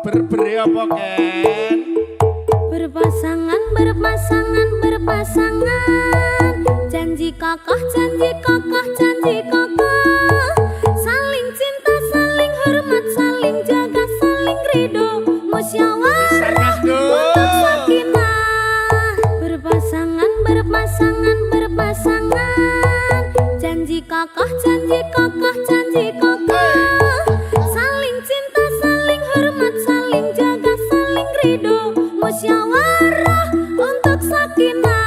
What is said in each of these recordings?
Berberi apa Ken? Berpasangan, berpasangan, berpasangan. Janji kakak, janji kakak, janji kakak. Saling cinta, saling hormat, saling jaga, saling ridho, musyawarah untuk sakinah. Berpasangan, berpasangan, berpasangan. Janji kakak, janji kakak, janji kakak. Saling cinta, saling hormat, saling jaga, saling ridho, musyawarah untuk sakinah.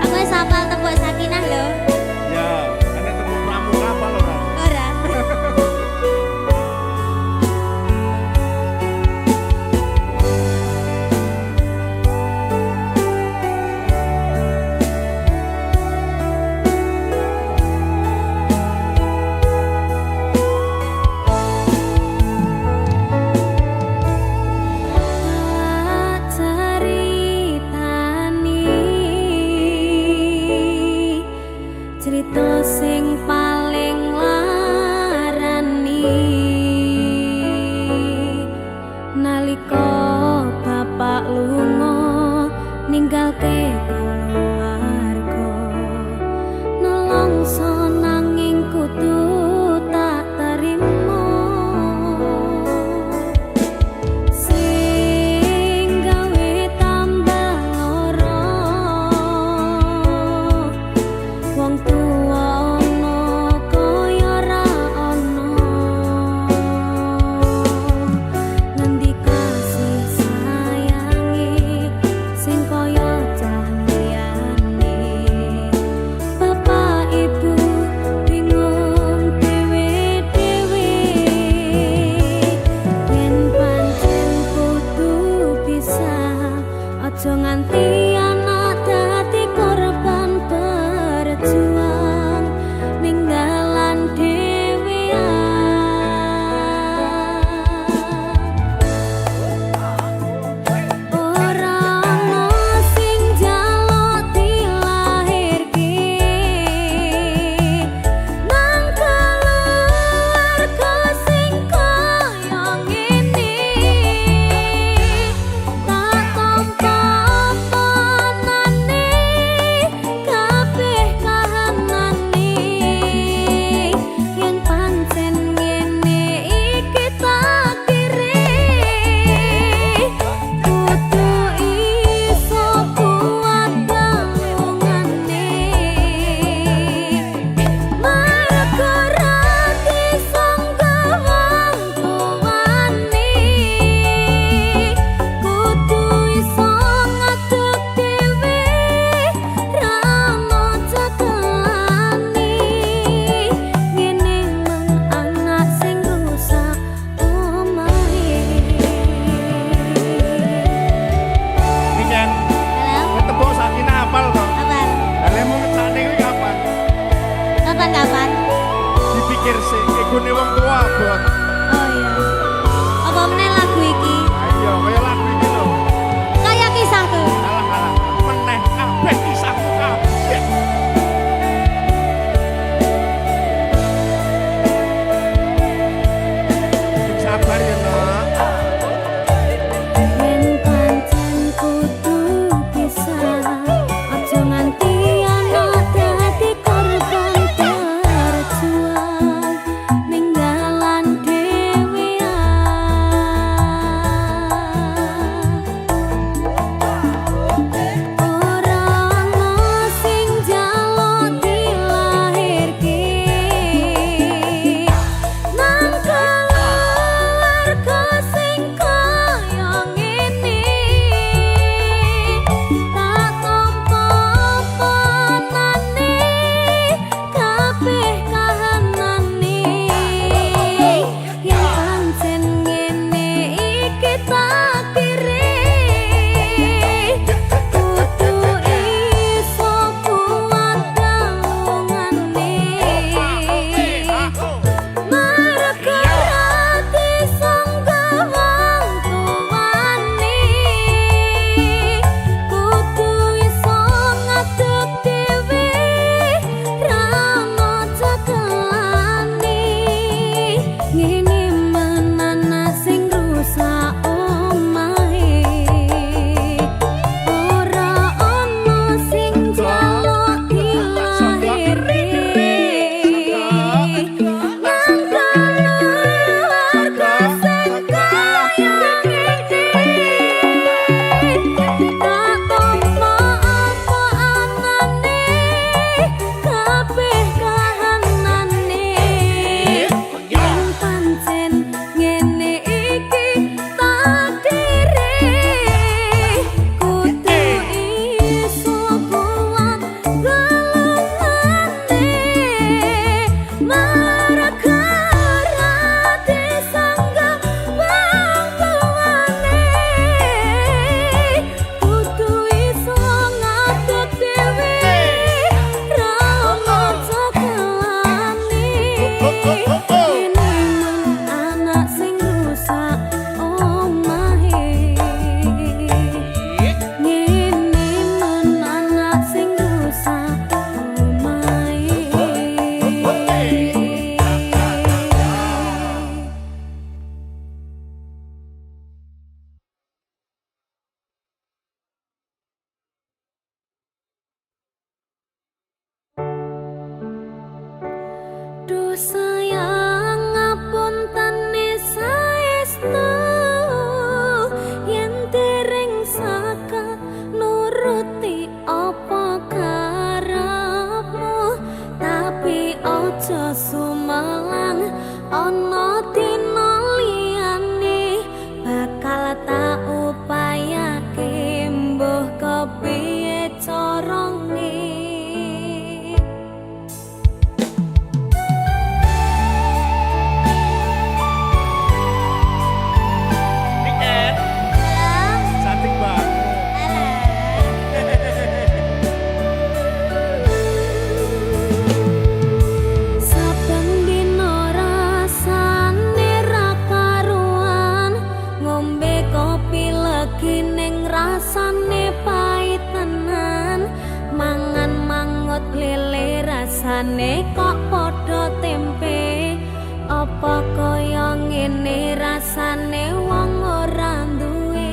Aku wis hafal tembok sakinah lho. Ya, ana temu pramuka apa lho, Kak? Ora. Cerita sing paling larani nalika bapak lunga ninggalke keluarga nelongso nanging kudu tak terima sing gawe tambah lara wong tuwa ana kaya ra ana ngendi kasih sayangi sing kaya cahyane bapak ibu bingung dhewe-dhewe yen pancen kudu pisah aja nganti anak dadi korban berjuang ninggalan dhewean ora ana sing njaluk dilahirke nang keluarga sing kaya ngene tak tampa panane kabeh kahanane yen pancen ngene iki takdire kudu iso kuat galungane marga ra disangga wong tuwane kudu iso ngadeg dhewe ra ono cekelane ngene men anak sing rusak omahe. Iki Ken, Halo, tembok sakinah apal to? kapan? Lah mau ngetane kuwi kapan? Kapan? Dipikir sih, egone wong tua abot. Oh iya. Apa meneh lagu iki? Ayo, kaya lagu iki lho. Kayak kisahku. Alah, meneh kabeh kisahku kabeh. Sabar ya, Nak. Yen pancen kudu pisah, aja nganti anak dadi korban berjuang ninggalan dhewean. Ora ana Duh sayang ngapuntene saestu yen dereng saka nuruti apa karepmu tapi aja sumelang ana dina liyane bakal tak upayake mbuh kepiye carane. Cantik banget. Saben dina rasane ra karuan ngombe kopi legi ning rasane pahit tenan mangan mangut lele rasane kok padha tempe apa kaya ngene rasane wong ora duwe.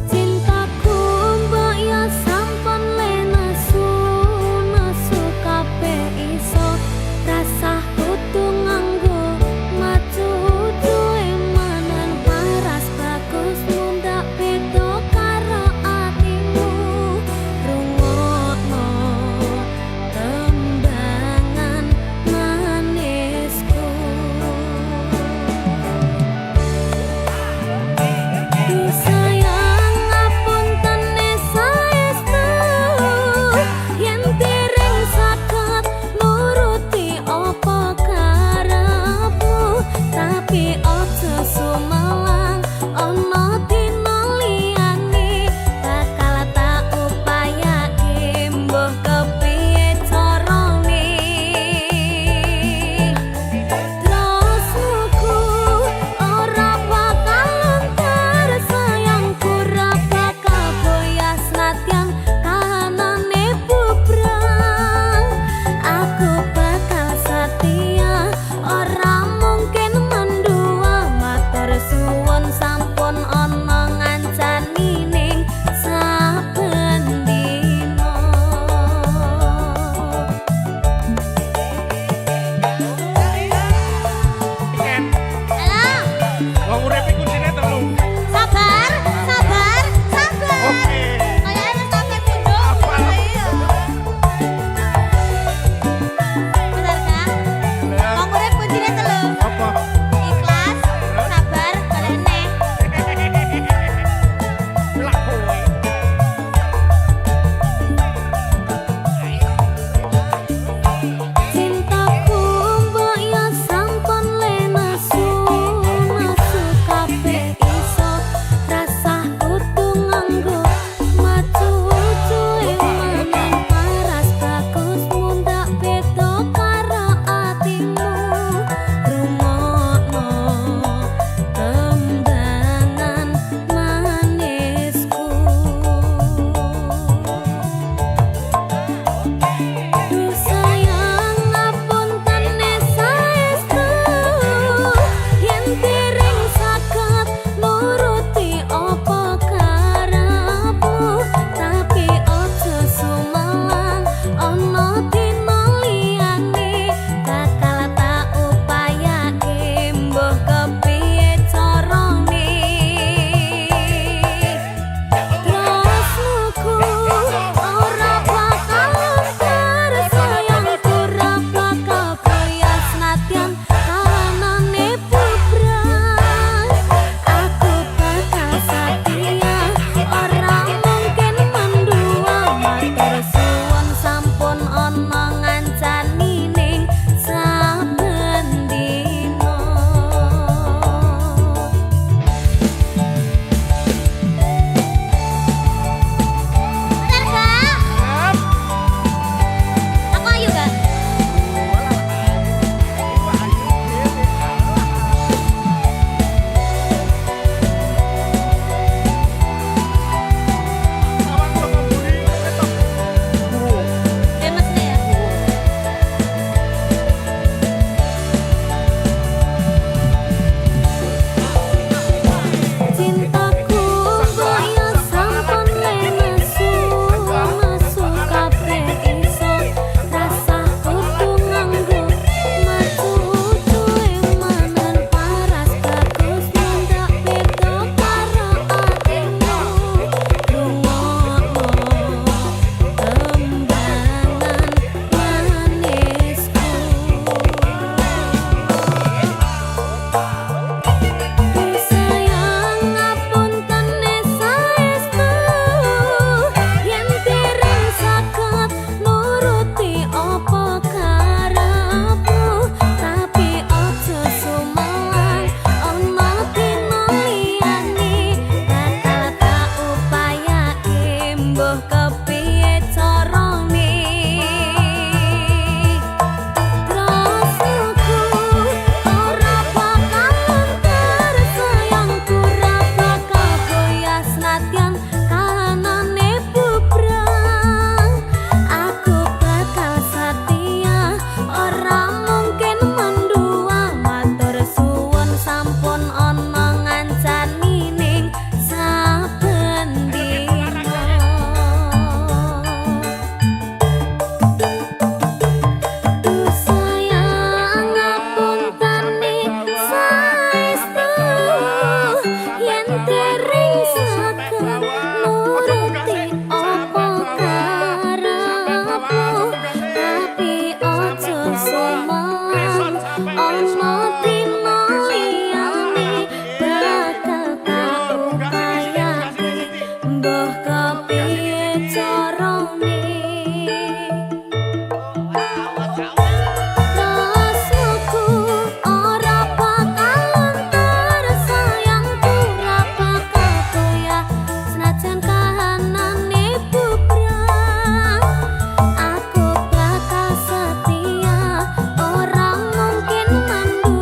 Cintaku mbok ya sampun le nesu kabeh iso rasah kudu nganggo maju duwe manan paras bagus mundak beda karo atimu rungokno tembangan manisku. sumelang ono dino liyane bakal tak upayake mbah kepiye carane rasku ora bakalan tersayang ora bakal goyah senajan kahanane bubrah aku bakal setia ora mungkin mandul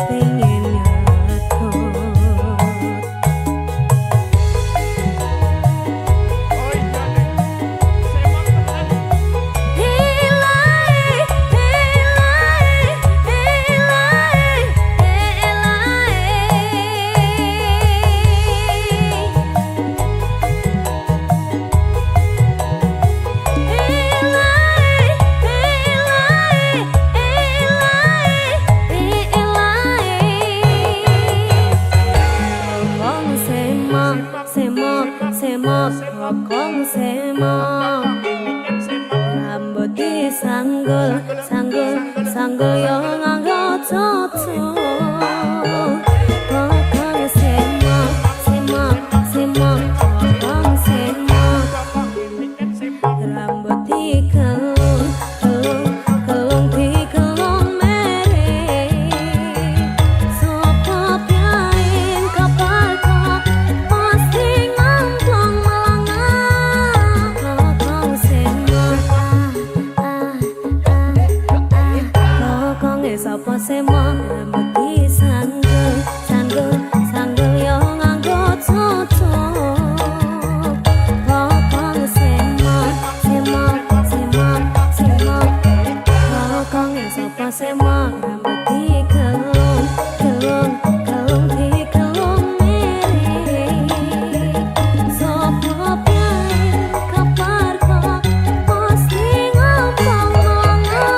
pengen nyatot. Oh iya deh. Semak tenan. Helai, helai, helai, Kokong semok rambut disanggul sanggul sanggul yo nganggo cocok. Kokong semok semok semok kokong semok rambut dikelung kelung kelung dikelung mereh. Sopo piaing kapalku pasti ngomplong melangah. Kokong semok kokong sopo semok rambut disanggul sanggul sanggul yo nganggo cocok. Kokong semok semok semok semok kokong sopo semok rambut dikelung kelung kelung dikelung mereh. Sopo piaing kaparko pasti ngomong melangah.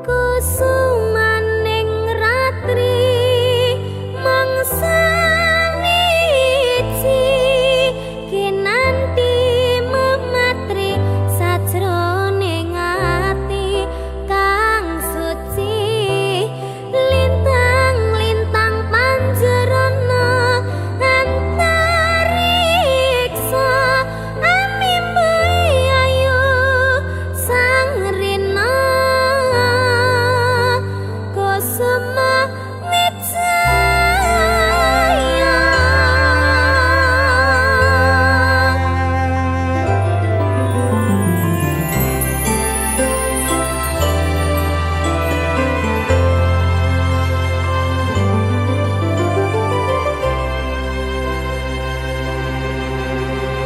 Kusumaning ratri mangsani iji kinanti mematri sajroning ati kang suci. Lintang-lintang panjerana antariksa amimbai ayu sang rina. Kusuma wijaya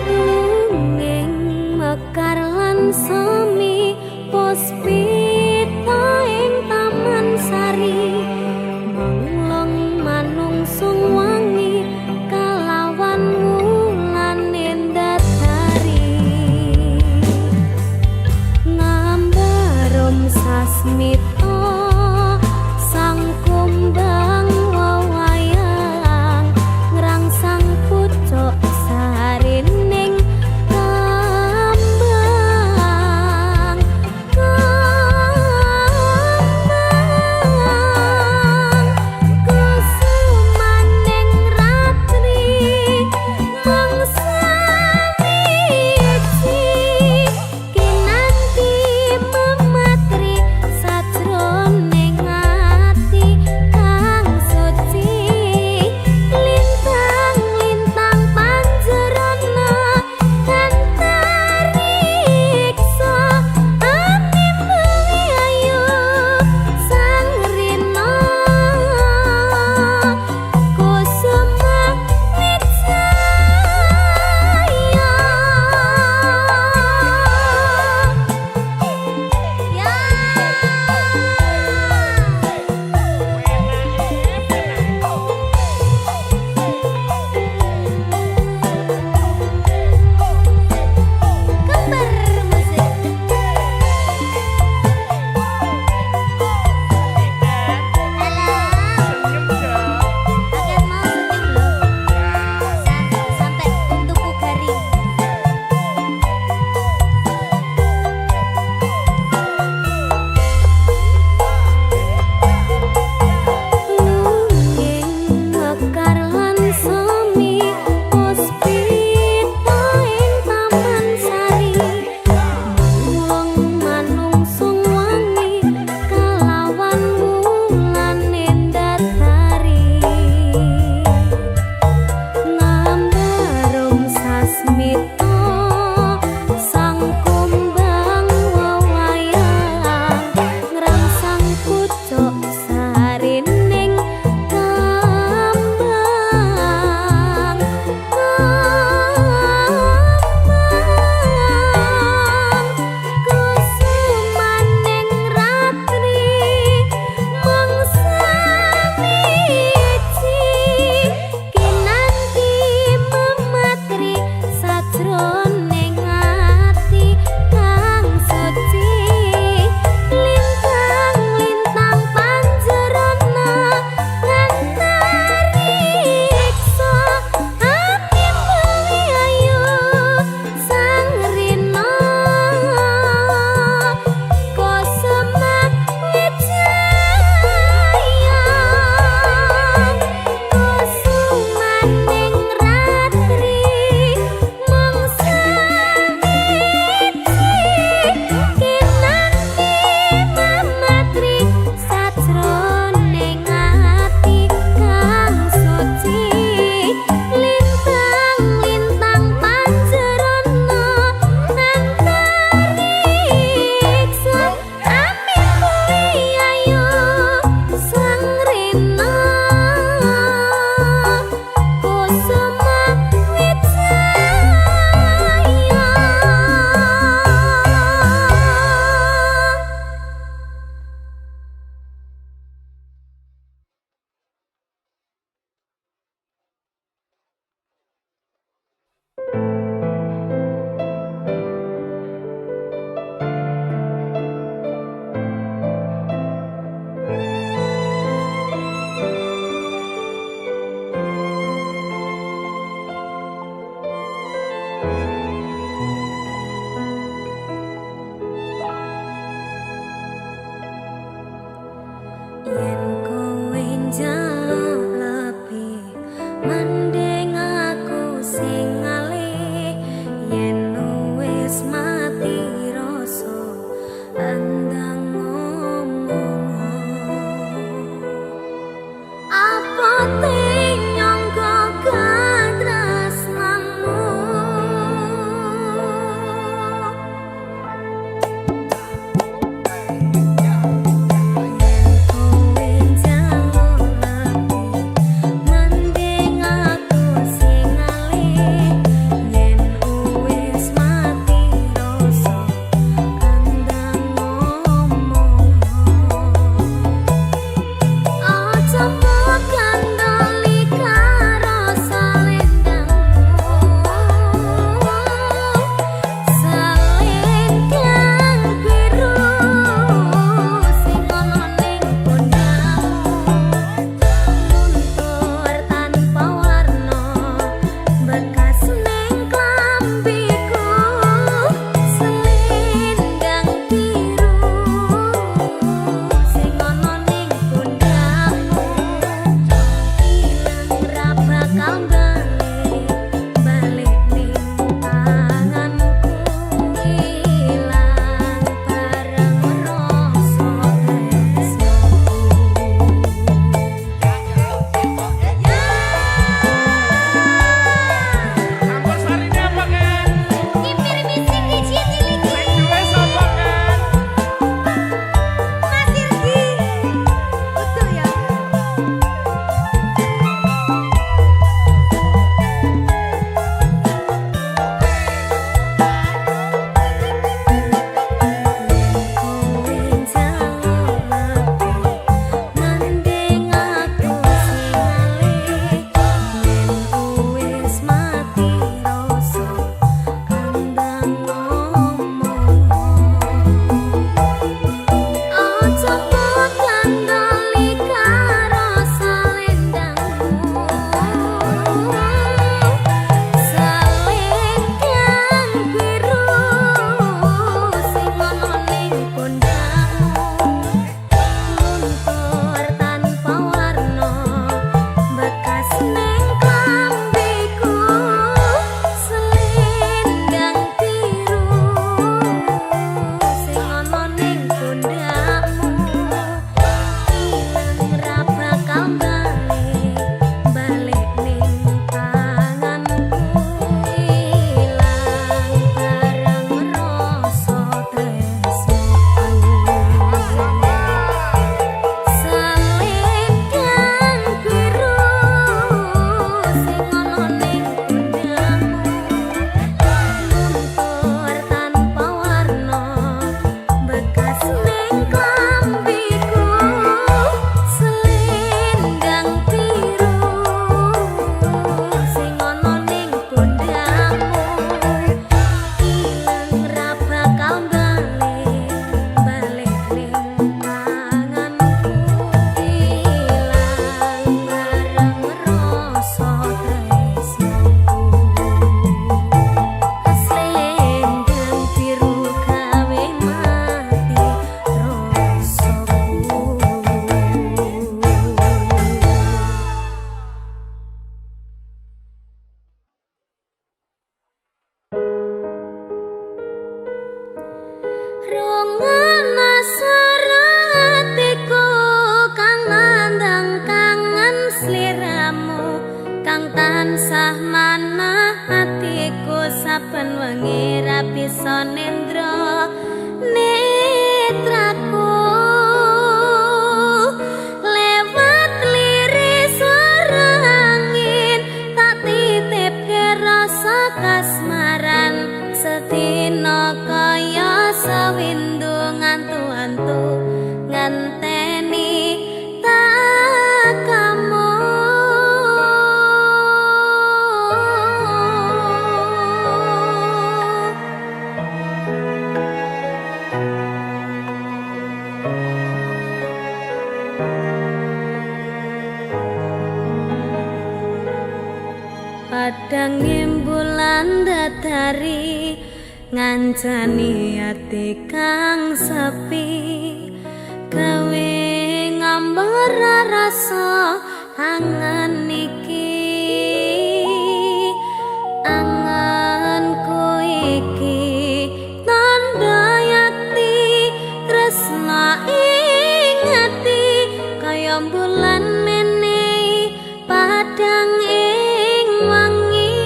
lungeng mekar lan sami puspita ing taman sari. Manglong manungsung wangi kalawan wulan endasari. Ngambarum sasmita sang kumbang wewayang ngrangsang pucuk sarining kambang. Kusumaning ratri mangsani iji kinanti mematri sajroning yen kowe njaluk lebih mending aku sing ngalih yen wis mati rasa andang ngomong apa nyangka katresnanmu tansah manah hatiku saben wengi ra bisa nendra netraku lewat liris swara angin tak titipke rasa kasmaran sedina kaya sawindu ngantu-antu nganteni tak kamu. Padang bulan datari ngancani ati kang sepi gawe ngam ngambara rasa angan iki anganku iki tanda yakti tresna ing ati kaya bulan menehi padang ing wangi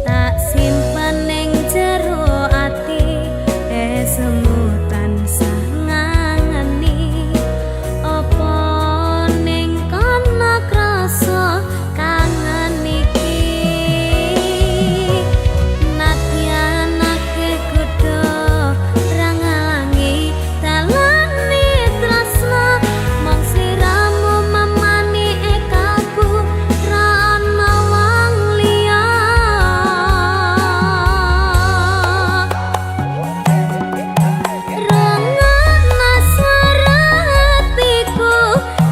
tak simpen ning jero ati semu tansah ngangeni apa ning kana krasa kangen iki nadyan akeh kudu rangalangi dalane tresna mong sliramu mamani ekaku ra ana wong liya rangana swara hatiku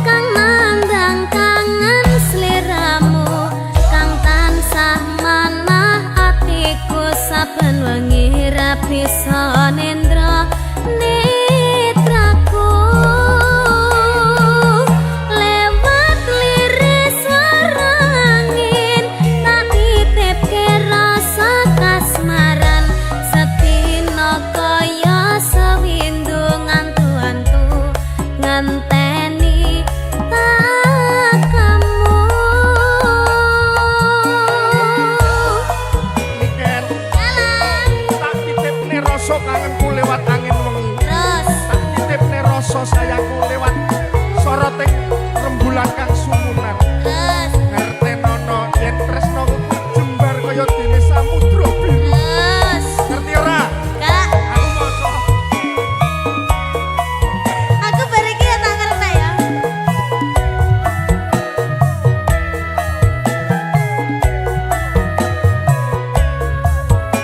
kang nandang kangen sliramu kang tansah manah atiku saben wengi ra bisa nendra netraku lewat liris swara angin tak titipke rasa kasmaran setino kaya sewindu ngantu-antu ngenteni tak kamu Niken tak titipne rasa kangenku lewat angin wengi terus tak titipne rasa sayangku lewat soroting rembulan kang sumunar terus ngertenono yen tresnaku jembar kaya dene samudra biru terus ngerti ora kak aku maca aku bariki ya tak ngerti ya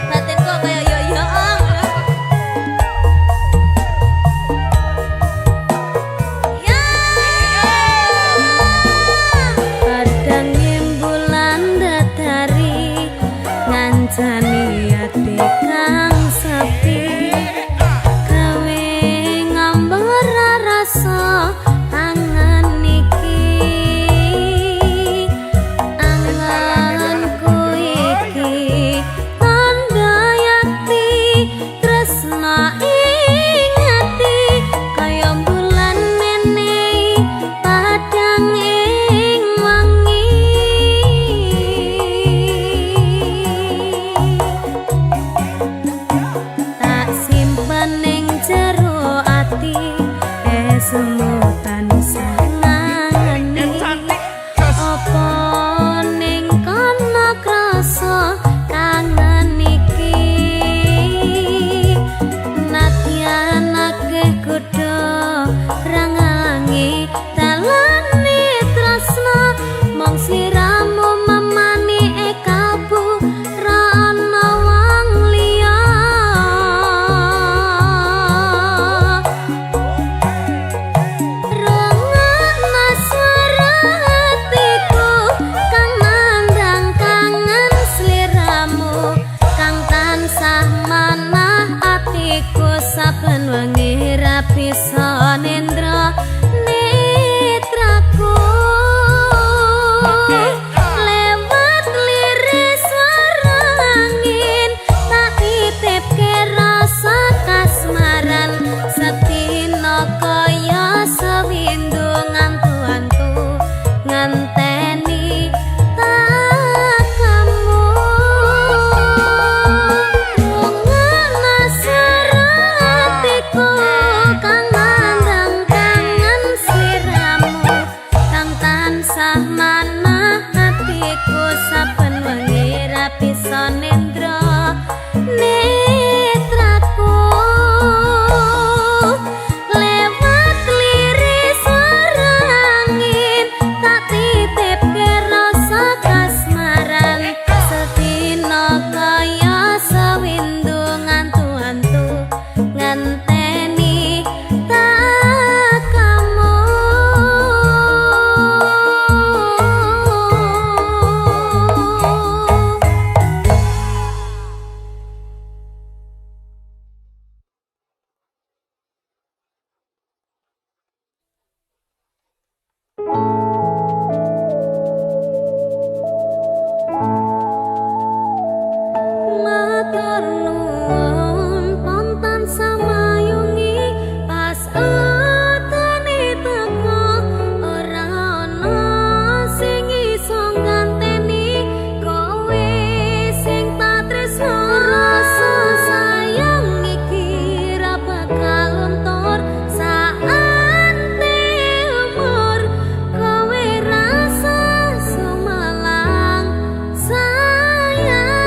batinku kaya yo ya padang bulan datari ngancani ati kang sepi gawe ngambara rasa angan iki anganku iki tanda yakti tresna ing ati kaya bulan menehi padang ing wangi matur nuwun pontan samayungi pas utane teko ora ana sing iso nganteni kowe sing tak tresno rasa sayang iki ra bakal luntur saate umur kowe rasa sumalang sayang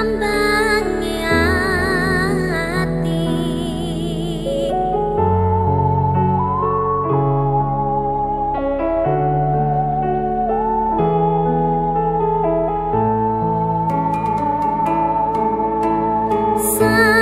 nglambangi ati. Sa